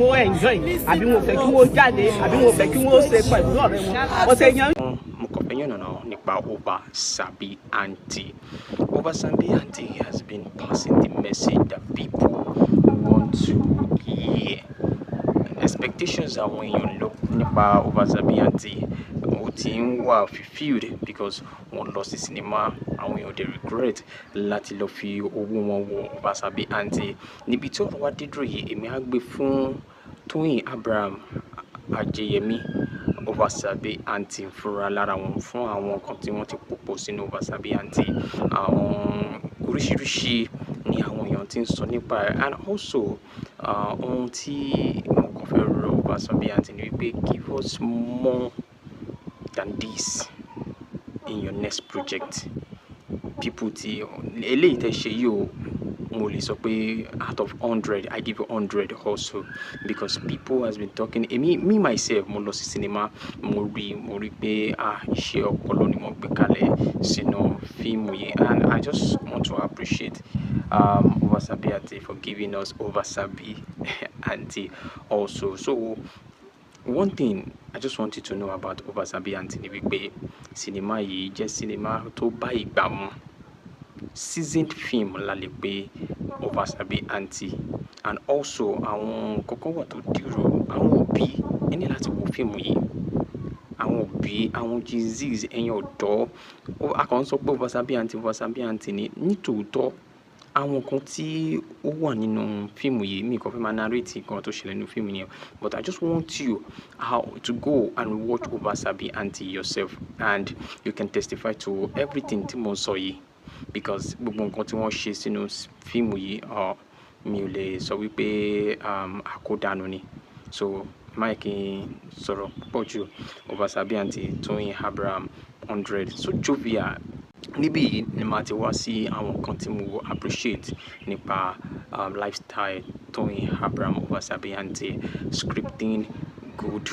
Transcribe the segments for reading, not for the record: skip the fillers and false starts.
wọ́n enjoy àbí wọ́n fẹ́ kí wọ́n jáde àbí wọ́n fẹ́ kí wọ́n ṣe pẹ̀lú ọ̀rẹ́ wọn ọ̀sẹ̀ yẹn. mo kàn fẹ́ yànnàná nípa Oversabiaunty. Oversabiaunty has been passing the message that people want to hear. Expectations àwọn èèyàn lọ nípa Oversabiaunty ó ti ń wà fulfilled because wọ́n lọ sí cinema àwọn èèyàn dey regret láti lọ fi owó wọn wo Oversabiaunty. Níbi tí ọ̀rọ̀ wa dé dúró yìí èmi á gbé fún Toyin Abraham Ajayemi Oversabiaunty fúnra lára wọn fún àwọn nǹkan tí wọ́n ti pòpọ̀ sínú Oversabiaunty. Àwọn oríṣiríṣi ni àwọn èèyàn ti ń sọ nípa ẹ̀, and also ohun tí mo kàn fẹ́ rọ Oversabiaunty ni wípé give us more than this in your next project. People tí eléyìí tẹ́ ṣe yìí o mo lè sọ pé out of 100 I give you 100 also because people has been talking me myself mo lọ sí cinema mo rí pé iṣẹ́ ọpọlọ ni wọ́n gbé kalẹ̀ sínú fíìmù yìí, and I just want to appreciate Oversabiaunty for giving us Oversabiaunty also. So one thing I just want you to know about Oversabiaunty ni wípé cinema yìí jẹ́ cinema tó bá ìgbà mu. Seasoned film la lè pè Oversabiaunty, and also àwọn kọ̀ọ̀kan wà tó dúró àwọn òbí ẹni láti wo fíìmù yìí, àwọn òbí àwọn Gen-Zs ẹ̀yin ọ̀dọ́ a kàn sọ pé Oversabiaunty ni nítòótọ́ àwọn kan tí ó wà nínú fíìmù yìí mi kàn fẹ́ máa narrate nǹkan tó ṣẹlẹ̀ nínú fíìmù yẹn, but I just want you to go and watch Oversabiaunty yourself and you can testify to everything tí mo sọ yìí because gbogbo nǹkan tí wọ́n ṣe sínú fíìmù yìí mi ò lè sọ wípé àkódànù ni. So Mike sọ̀rọ̀ púpọ̀ jù Oversabiaunty Toyin Abraham 100 so jovial. Níbí yìí ni màá ti wá sí àwọn nǹkan tí mo appreciate nípa lifestyle Toyin Abraham Oversabiaunty, scripting good,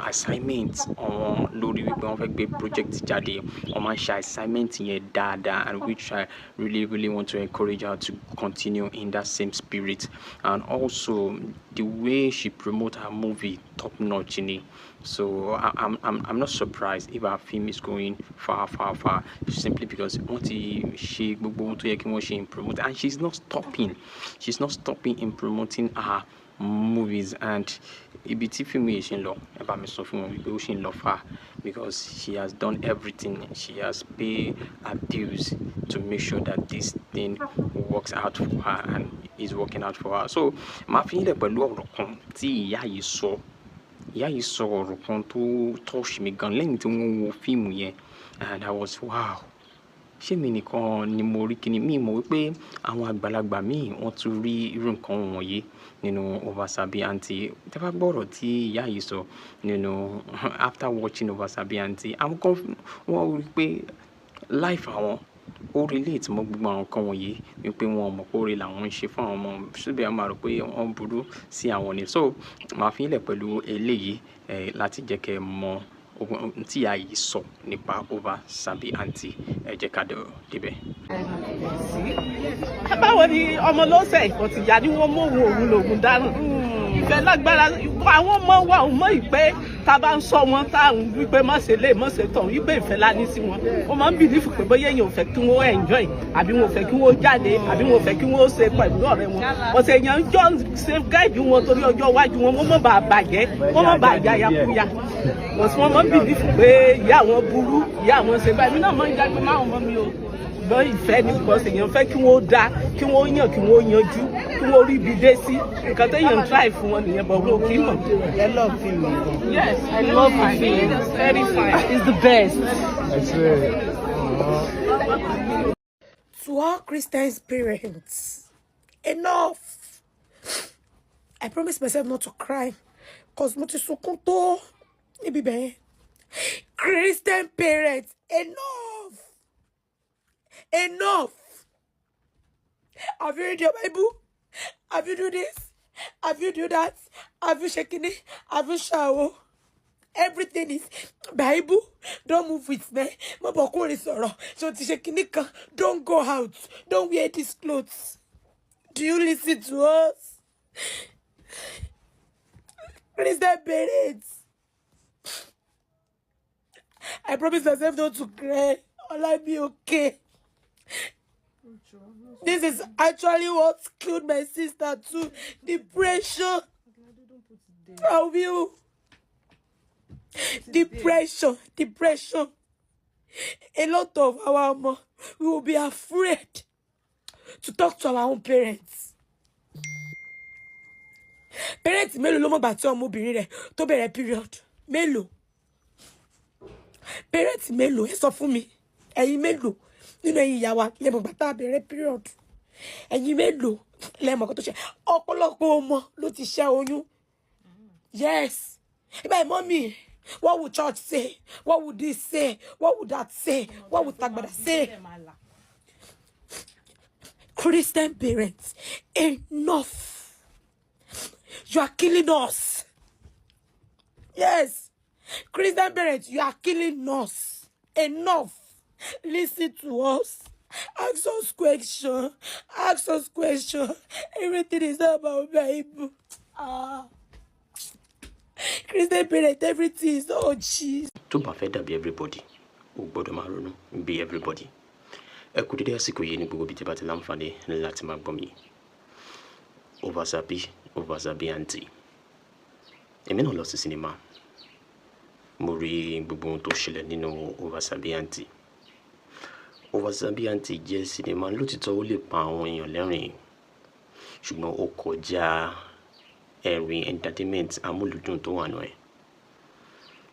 assignment àwọn lórí wípé wọ́n fẹ́ gbé project jáde wọ́n máa ń ṣe assignment yẹn dáadáa, and which I really want to encourage her to continue in that same spirit, and also the way she promote her movie top notch ni. So I'm not surprised if our film is going far simply because wọ́n ti ṣe gbogbo ohun tó yẹ kí wọ́n ṣe in promote, and she's not stopping in promoting her movies, and ibi tí fíìmù yìí ṣe ń lọ ẹ bá mi sọ fún wọn wípé ó ṣe ń lọ far because she has done everything, she has paid her dues to make sure that this thing works out for her and is working out for her. So màá fi ilẹ̀ pẹ̀lú ọ̀rọ̀ kan tí ìyá yìí sọ ọ̀rọ̀ kan tó touch mi gan lẹ́yìn tí wọ́n wo fíìmù yẹn, and I was wow, ṣé mi nìkan ni mo rí kíni mi mọ̀ wípé àwọn àgbàlagbà míì wọ́n tún rí irú nǹkan wọ̀nyí nínú Oversabiaunty. Tẹ́ bá gbọ́rọ̀ tí ìyá yìí sọ nínú after watching Oversabiaunty àwọn kan wọ́n rí pé life àwọn ó relate mọ́ gbogbo àwọn nǹkan wọ̀nyí wípé wọn mọ̀ pé oore làwọn ń ṣe fún àwọn ọmọ ṣùgbọ́n àwọn máa rò pé wọ́n burú sí àwọn ni. So màá fi ilẹ̀ pẹ̀lú eléyìí láti jẹ́ kẹ́ mọ̀ tí ìyá yìí sọ nípa Oversabiaunty ẹ jẹ́ ká débẹ̀. Báwo ni ọmọ ló ṣe ìkọ̀ tí ìyá ni wọ́n mú òun lòun dáná ìfẹ́ lágbára àwọn ọmọ wa ò mọ̀ ìpè tá a bá ń sọ wọn tá à ń wípé má ṣe lè má ṣe tàn wípé ìfẹ́ la ní sí wọn wọ́n máa ń bìlífù pé bóyá èèyàn ò fẹ́ kí wọ́n enjoy àbí wọn ò fẹ́ kí wọ́n jáde àbí wọn ò fẹ́ kí wọ́n ṣe pẹ̀lú ọ̀rẹ́ wọn ọ̀sẹ̀ èèyàn jọ ṣe gáìdì wọn torí ọjọ́ iwájú wọn wọ́n mọ̀ bá bàjẹ́ wọ́n mọ̀ bá yayakuya wọ́n sì wọ́n máa ń bìlífù pé ìyá àwọn burú ìyá àwọn ṣe báyìí náà máa ń jáde máwọn ọmọ mi o ṣùgbọ́n ìfẹ́ ní bọ́sẹ̀ èèyàn fẹ́ kí wọ́n dá kí wọ́n yàn kí wọ́n yanjú kí wọ́n rí ibi dé sí nǹkan téèyàn ń try fún wọn nìyẹn bọ̀ wọ́n kì í mọ̀. I love film. Yes, I love the film. It's very fine. It's the best. It's very. To all Christians parents, enough. I promise myself not to cry because mo ti sunkún tó níbi bẹ́ẹ̀. Christian parents, enough. Have you read your Bible? Have you do this? Have you do that? Have you shaken it? Have you shower? Everything is Bible. Don't move with me. Don't go out. Don't wear these clothes. Do you listen to us? Christian parents. I promise myself not to cry. All I'll be okay. This is actually what killed my sister too. Depression. How will depression. A lot of our mom, we will be afraid to talk to our own parents. Parents mélòó ló mọ̀ gbà tí ọmọbìnrin rẹ̀ tó bẹ̀rẹ̀ period. Mélòó. Parents mélòó ẹ sọ fún mi. Ẹ̀yin mélòó nínú ẹ̀yin ìyá wa lẹ mọ̀ gbà tá bẹ̀rẹ̀ period. Ẹ̀yin mélòó lẹ mọ̀ kó tó ṣe ọ̀pọ̀lọpọ̀ ọmọ ló ti ṣẹ́ oyún. Yes. My mommy, what would church say? What would this say? What would that say? What would Tagbada say? Christian parents, enough. You are killing us. Yes. Christian parents, you are killing us. Enough. Listen to us. Ask us questions. Ask us questions. Everything is about Bible. Christian parents, everything is all cheese. Tó bá fẹ́ dàbí everybody, ó gbọ́dọ̀ máa ronú bí everybody. Ẹ kú dédé àsìkò yìí ní gbogbo bí tí bá ti láǹfààní láti máa gbọ́ mi. Oversabiaunty. Èmi náà lọ sí sinimá. Mo rí gbogbo ohun tó ṣẹlẹ̀ nínú Oversabiaunty. Oversabiaunty jẹ́ sinimá lótìtọ́ ó lè pa àwọn èèyàn lẹ́rìn. Ṣùgbọ́n ó kọjá ẹ̀rín entertainment amúlùdùn tó wà náà ẹ̀.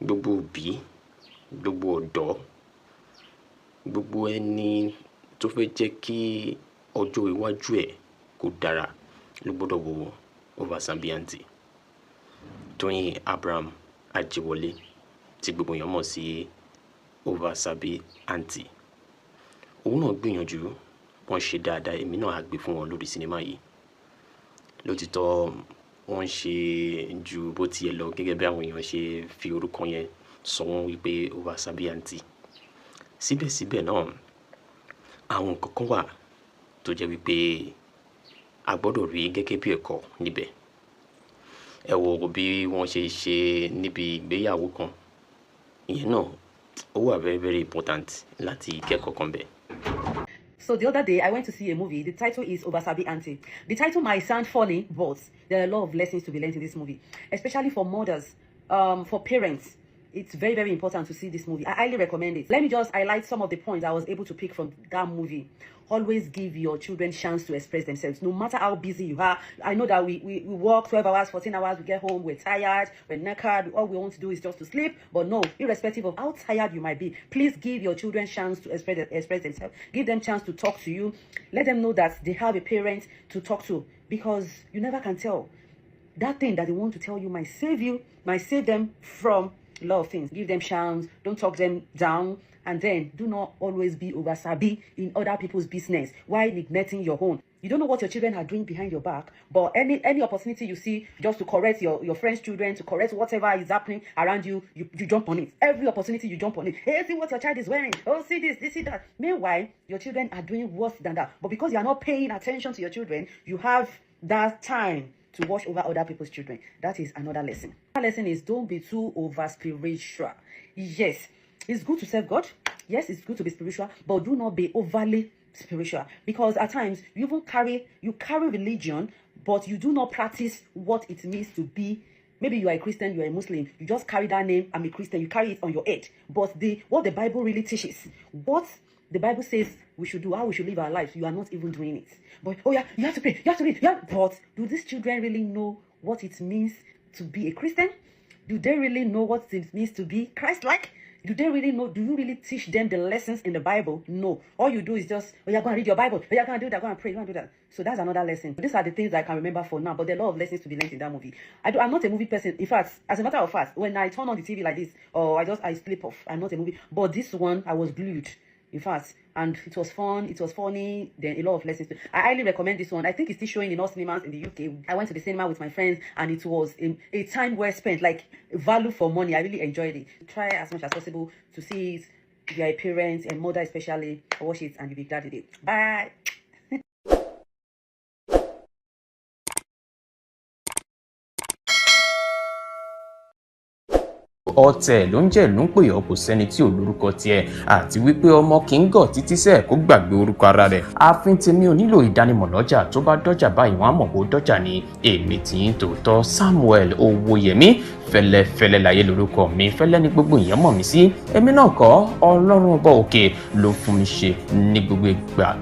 Gbogbo òbí, gbogbo ọ̀dọ́, gbogbo ẹni tó fẹ́ jẹ́ kí ọjọ́ iwájú ẹ̀ kó dára ló gbọ́dọ̀ wo Oversabiaunty. Toyin Abraham Ajiwọlé tí gbogbo èèyàn mọ̀ sí Oversabiaunty. Òun náà gbìyànjú wọ́n ṣe dáadáa èmi náà á gbé fún wọn lórí sinimá yìí. Lótìtọ́ wọ́n ṣe ju bó tiẹ̀ lọ gẹ́gẹ́ bí àwọn èèyàn ṣe fi orúkọ yẹn sọ wọ́n wípé Oversabiaunty. Síbẹ̀síbẹ̀ náà àwọn nǹkan kan wà tó jẹ́ wípé a gbọ́dọ̀ rí gẹ́gẹ́ bí ẹ̀kọ́ níbẹ̀. Ẹ wo bí wọ́n ṣe níbi ìgbéyàwó kan. Ìyẹn náà ó wà very very important láti kẹ́kọ̀ọ́ kan bẹ̀. So the other day, I went to see a movie. The title is Oversabiaunty. The title might sound funny, but there are a lot of lessons to be learned in this movie, especially for mothers, for parents. It's very, very important to see this movie. I highly recommend it. Let me just highlight some of the points I was able to pick from that movie. Always give your children chance to express themselves, no matter how busy you are. I know that we work 12 hours, 14 hours, we get home, we're tired, we're knackered, all we want to do is just to sleep. But no, irrespective of how tired you might be, please give your children chance to express themselves. Give them chance to talk to you. Let them know that they have a parent to talk to, because you never can tell. That thing that they want to tell you might save them from a lot of things. Give them chance, don't talk them down, and then do not always be oversabi in other people's business while neglecting your own. You don't know what your children are doing behind your back, but any opportunity you see just to correct your friends' children, to correct whatever is happening around you, you jump on it. Every opportunity you jump on it. Hey, see what your child is wearing. Oh, see this, see that. Meanwhile, your children are doing worse than that. But because you are not paying attention to your children, you have that time to watch over other people's children. That is another lesson. Another lesson is don't be too over spiritual. Yes, it's good to serve God. Yes, it's good to be spiritual, but do not be overly spiritual, because at times you carry religion, but you do not practice what it means to be. Maybe you are a Christian, you are a Muslim, you just carry that name, I'm a Christian, you carry it on your head. But what the Bible really teaches, what the Bible says we should do, how we should live our lives, you are not even doing it. But oh yeah, you have to pray, you have to read, yeah. But do these children really know what it means to be a Christian? Do they really know what it means to be Christ-like? Do they really know? Do you really teach them the lessons in the Bible? No. All you do is just, oh, you're going to read your Bible. Oh, you're going to do that. Go and pray. You're going to do that. So that's another lesson. These are the things I can remember for now. But there are a lot of lessons to be learned in that movie. I'm not a movie person. In fact, as a matter of fact, when I turn on the TV like this, or I slip off. I'm not a movie. But this one, I was glued. In fact, and it was fun, it was funny, then a lot of lessons. I highly recommend this one. I think it's still showing in all cinemas in the UK. I went to the cinema with my friends, and it was a time well spent, like value for money. I really enjoyed it. Try as much as possible to see it. If you're a parent, and mother especially, watch it and you'll be glad with it. Bye. ọ̀tẹ̀ ló ń jẹ́ ìlú ń pè ọ́ kò sẹ́ni tí ò lórúkọ tiẹ̀ àti wípé ọmọ kì í gọ̀ títí sẹ́ẹ̀ kó gbàgbé orúkọ ara rẹ̀ àfin tèmi ò nílò ìdánimọ̀ lọ́jà tó bá dọ́jà báyìí wọ́n á mọ̀ bó dọ́jà ni èmi tí ń tòótọ́ Samuel Owóyẹmí fẹ́lẹ́fẹ́lẹ́ láyé lórúkọ mi fẹ́lẹ́ ní gbogbo èèyàn mọ̀ mí sí èmi náà kọ́ Ọlọ́run ọba òkè ló fún mi ṣe ní gbogbo ìgbà.